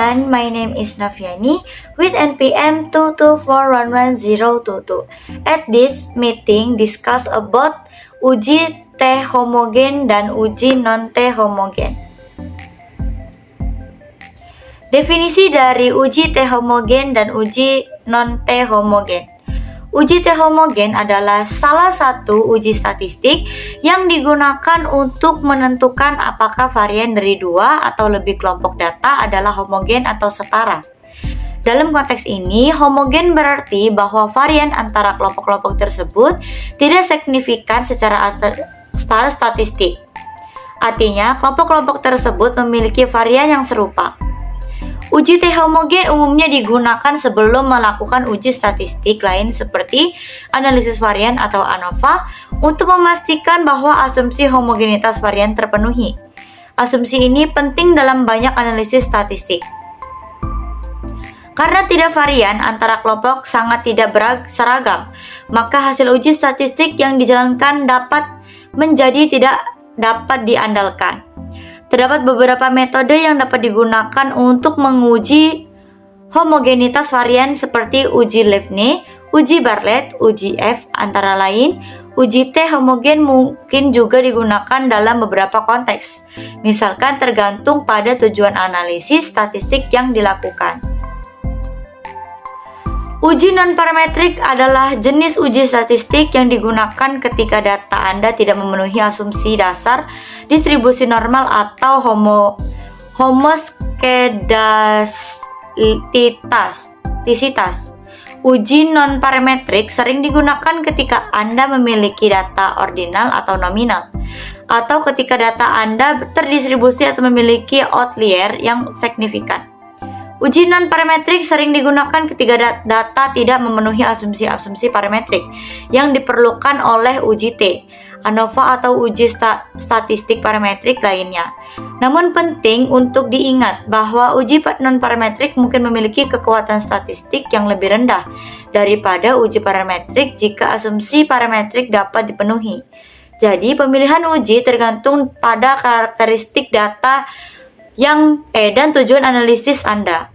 everyone, my name is Nafiani with NPM 224110022. At this meeting discuss about uji T homogen dan uji non-T homogen. Definisi dari uji T homogen dan uji non-T homogen. Uji T homogen adalah salah satu uji statistik yang digunakan untuk menentukan apakah varian dari dua atau lebih kelompok data adalah homogen atau setara. Dalam konteks ini, homogen berarti bahwa varian antara kelompok-kelompok tersebut tidak signifikan secara statistik. Artinya, kelompok-kelompok tersebut memiliki varian yang serupa. Uji T homogen umumnya digunakan sebelum melakukan uji statistik lain seperti analisis varian atau ANOVA untuk memastikan bahwa asumsi homogenitas varian terpenuhi. Asumsi ini penting dalam banyak analisis statistik. Karena tidak varian antara kelompok sangat tidak seragam, maka hasil uji statistik yang dijalankan dapat menjadi tidak dapat diandalkan. Terdapat beberapa metode yang dapat digunakan untuk menguji homogenitas varian seperti uji Levene, uji Bartlett, uji F, antara lain. Uji T homogen mungkin juga digunakan dalam beberapa konteks, misalkan tergantung pada tujuan analisis statistik yang dilakukan. Uji non-parametrik adalah jenis uji statistik yang digunakan ketika data Anda tidak memenuhi asumsi dasar distribusi normal atau homoskedastisitas. Uji non-parametrik sering digunakan ketika Anda memiliki data ordinal atau nominal, atau ketika data Anda terdistribusi atau memiliki outlier yang signifikan. Uji non-parametrik sering digunakan ketika data tidak memenuhi asumsi-asumsi parametrik yang diperlukan oleh uji T, ANOVA atau uji statistik parametrik lainnya. Namun penting untuk diingat bahwa uji non-parametrik mungkin memiliki kekuatan statistik yang lebih rendah daripada uji parametrik jika asumsi parametrik dapat dipenuhi. Jadi pemilihan uji tergantung pada karakteristik data dan tujuan analisis Anda.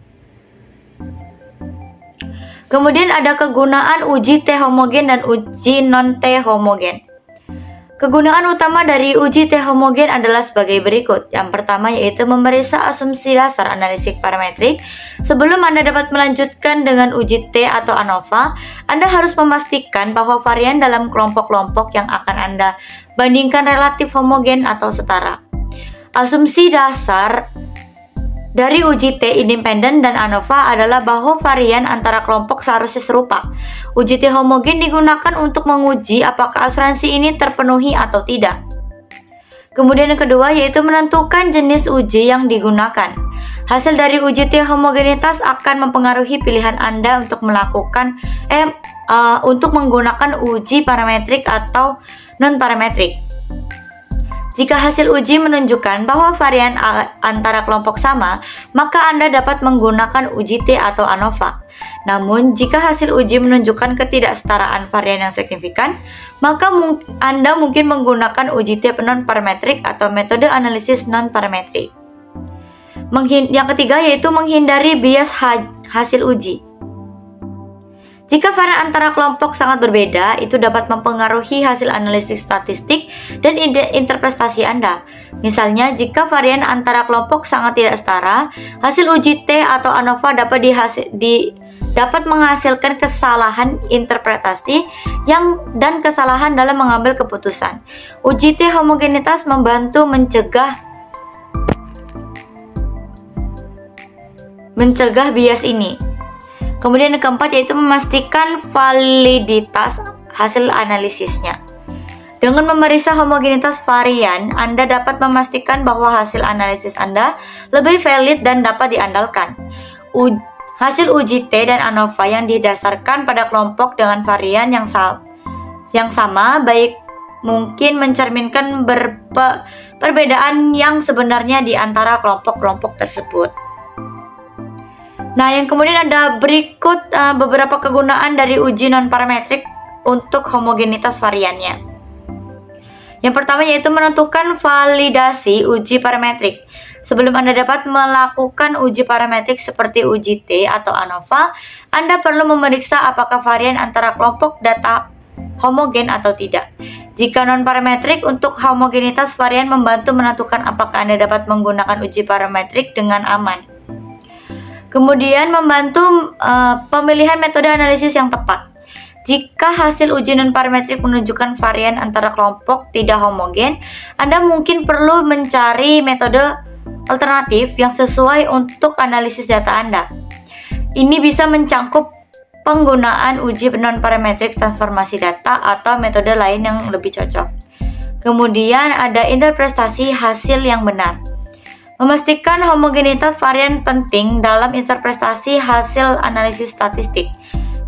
Kemudian ada kegunaan uji T homogen dan uji non-T homogen. Kegunaan utama dari uji T homogen adalah sebagai berikut. Yang pertama yaitu memeriksa asumsi dasar analisis parametrik. Sebelum Anda dapat melanjutkan dengan uji T atau ANOVA, Anda harus memastikan bahwa varian dalam kelompok-kelompok yang akan Anda bandingkan relatif homogen atau setara. Asumsi dasar dari uji T independen dan ANOVA adalah bahwa varian antara kelompok seharusnya serupa. Uji T homogen digunakan untuk menguji apakah asuransi ini terpenuhi atau tidak. Kemudian yang kedua yaitu menentukan jenis uji yang digunakan. Hasil dari uji T homogenitas akan mempengaruhi pilihan Anda untuk menggunakan uji parametrik atau non-parametrik. Jika hasil uji menunjukkan bahwa varian antara kelompok sama, maka Anda dapat menggunakan uji T atau ANOVA. Namun, jika hasil uji menunjukkan ketidaksetaraan varian yang signifikan, maka Anda mungkin menggunakan uji T non-parametrik atau metode analisis non-parametrik. Yang ketiga yaitu menghindari bias hasil uji. Jika varian antara kelompok sangat berbeda, itu dapat mempengaruhi hasil analisis statistik dan interpretasi Anda. Misalnya, jika varian antara kelompok sangat tidak setara, hasil uji T atau ANOVA dapat menghasilkan kesalahan interpretasi dan kesalahan dalam mengambil keputusan. Uji T homogenitas membantu mencegah bias ini. Kemudian yang keempat yaitu memastikan validitas hasil analisisnya. Dengan memeriksa homogenitas varian, Anda dapat memastikan bahwa hasil analisis Anda lebih valid dan dapat diandalkan. Hasil uji T dan ANOVA yang didasarkan pada kelompok dengan varian yang sama baik mungkin mencerminkan perbedaan yang sebenarnya di antara kelompok-kelompok tersebut. Nah, yang kemudian ada berikut beberapa kegunaan dari uji non-parametrik untuk homogenitas variannya. Yang pertama yaitu menentukan validasi uji parametrik. Sebelum Anda dapat melakukan uji parametrik seperti uji T atau ANOVA, Anda perlu memeriksa apakah varian antara kelompok data homogen atau tidak. Jika non-parametrik, untuk homogenitas varian membantu menentukan apakah Anda dapat menggunakan uji parametrik dengan aman. Kemudian membantu pemilihan metode analisis yang tepat. Jika hasil uji non-parametrik menunjukkan varian antara kelompok tidak homogen, Anda mungkin perlu mencari metode alternatif yang sesuai untuk analisis data Anda. Ini bisa mencangkup penggunaan uji non-parametrik transformasi data atau metode lain yang lebih cocok. Kemudian ada interpretasi hasil yang benar. Memastikan homogenitas varian penting dalam interpretasi hasil analisis statistik.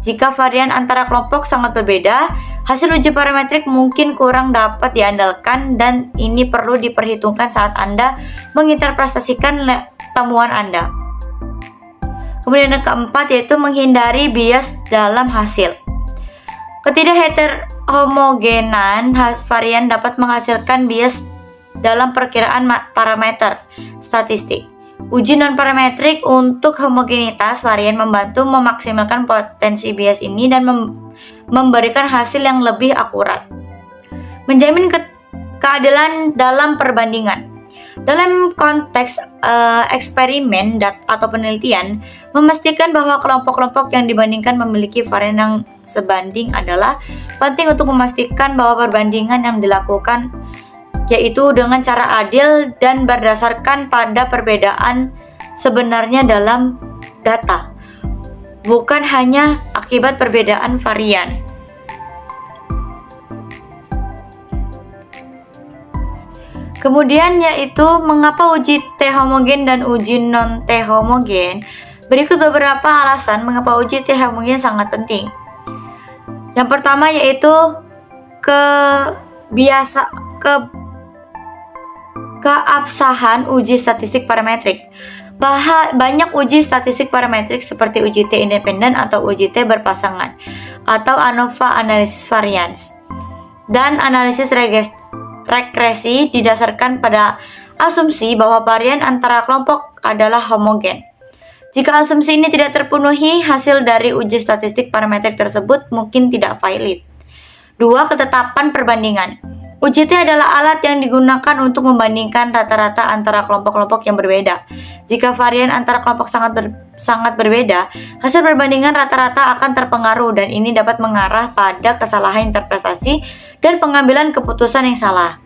Jika varian antara kelompok sangat berbeda, hasil uji parametrik mungkin kurang dapat diandalkan dan ini perlu diperhitungkan saat Anda menginterpretasikan temuan Anda. Kemudian yang keempat yaitu menghindari bias dalam hasil. Ketidakheterohomogenan varian dapat menghasilkan bias dalam perkiraan parameter statistik. Uji non-parametrik untuk homogenitas varian membantu memaksimalkan potensi bias ini dan memberikan hasil yang lebih akurat. Menjamin keadilan dalam perbandingan. Dalam konteks eksperimen atau penelitian, memastikan bahwa kelompok-kelompok yang dibandingkan memiliki varian yang sebanding adalah penting untuk memastikan bahwa perbandingan yang dilakukan yaitu dengan cara adil dan berdasarkan pada perbedaan sebenarnya dalam data, bukan hanya akibat perbedaan varian. Kemudian yaitu mengapa uji T homogen dan uji non T homogen. Berikut beberapa alasan mengapa uji T homogen sangat penting. Yang pertama yaitu keabsahan uji statistik parametrik. Banyak uji statistik parametrik seperti uji T independen atau uji T berpasangan atau ANOVA analisis varians dan analisis regresi didasarkan pada asumsi bahwa varian antara kelompok adalah homogen. Jika asumsi ini tidak terpenuhi, hasil dari uji statistik parametrik tersebut mungkin tidak valid. 2. Ketetapan perbandingan. Uji T adalah alat yang digunakan untuk membandingkan rata-rata antara kelompok-kelompok yang berbeda. Jika varian antara kelompok sangat berbeda, hasil perbandingan rata-rata akan terpengaruh dan ini dapat mengarah pada kesalahan interpretasi dan pengambilan keputusan yang salah.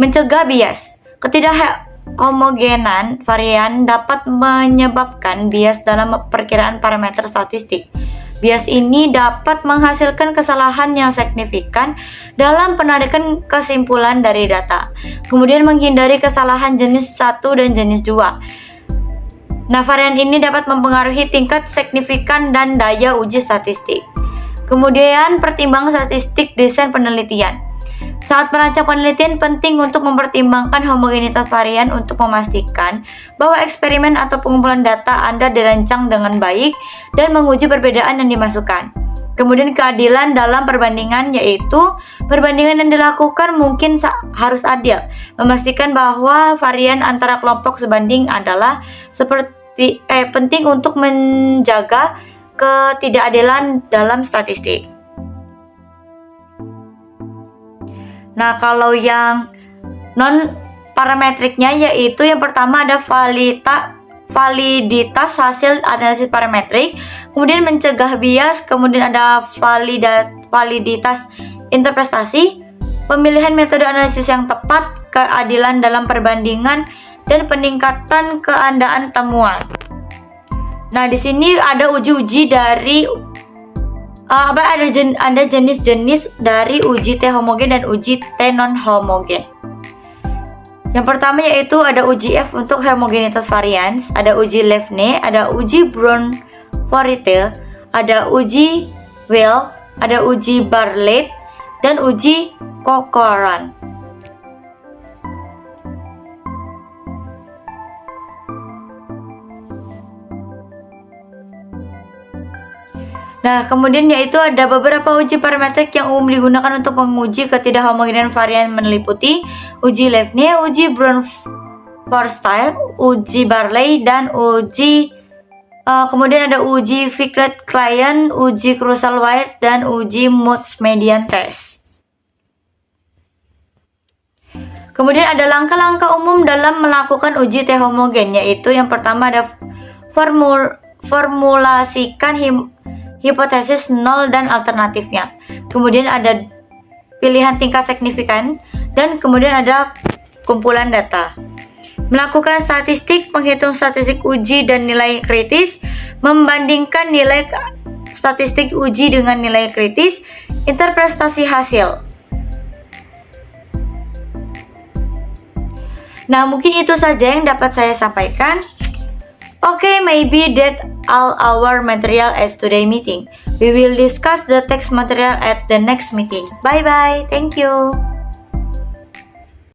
Mencegah bias. Ketidakhomogenan varian dapat menyebabkan bias dalam perkiraan parameter statistik. Bias ini dapat menghasilkan kesalahan yang signifikan dalam penarikan kesimpulan dari data. Kemudian menghindari kesalahan jenis 1 dan jenis 2. Nah, varian ini dapat mempengaruhi tingkat signifikan dan daya uji statistik. Kemudian pertimbangan statistik desain penelitian. Saat merancang penelitian penting untuk mempertimbangkan homogenitas varian untuk memastikan bahwa eksperimen atau pengumpulan data Anda dirancang dengan baik dan menguji perbedaan yang dimasukkan. Kemudian keadilan dalam perbandingan yaitu perbandingan yang dilakukan mungkin harus adil, memastikan bahwa varian antara kelompok sebanding adalah penting untuk menjaga ketidakadilan dalam statistik. Nah, kalau yang non-parametriknya yaitu yang pertama ada validitas hasil analisis parametrik, kemudian mencegah bias, kemudian ada validitas interpretasi, pemilihan metode analisis yang tepat, keadilan dalam perbandingan, dan peningkatan keandaan temuan. Nah, di sini ada uji-uji dari ada jenis-jenis dari uji T homogen dan uji T non homogen. Yang pertama yaitu ada uji F untuk homogenitas varians, ada uji Levene, ada uji Brown-Forsythe, ada uji Weil, ada uji Bartlett, dan uji Corcoran. Nah, kemudian yaitu ada beberapa uji parametrik yang umum digunakan untuk menguji ketidakhomogenan varian meliputi uji Levene, uji Brun-Forsythe, uji Barley, dan kemudian ada uji Vicklet-Clayen, uji Kruskal-Wyatt, dan uji Muth-Median test. Kemudian ada langkah-langkah umum dalam melakukan uji T homogen, yaitu yang pertama ada formulasikan hipotesis nol dan alternatifnya. Kemudian ada pilihan tingkat signifikan, dan kemudian ada kumpulan data. Melakukan statistik, menghitung statistik uji dan nilai kritis, membandingkan nilai statistik uji dengan nilai kritis, interpretasi hasil. Nah, mungkin itu saja yang dapat saya sampaikan. Okay, maybe that all our material at today meeting. We will discuss the text material at the next meeting. Bye bye. Thank you.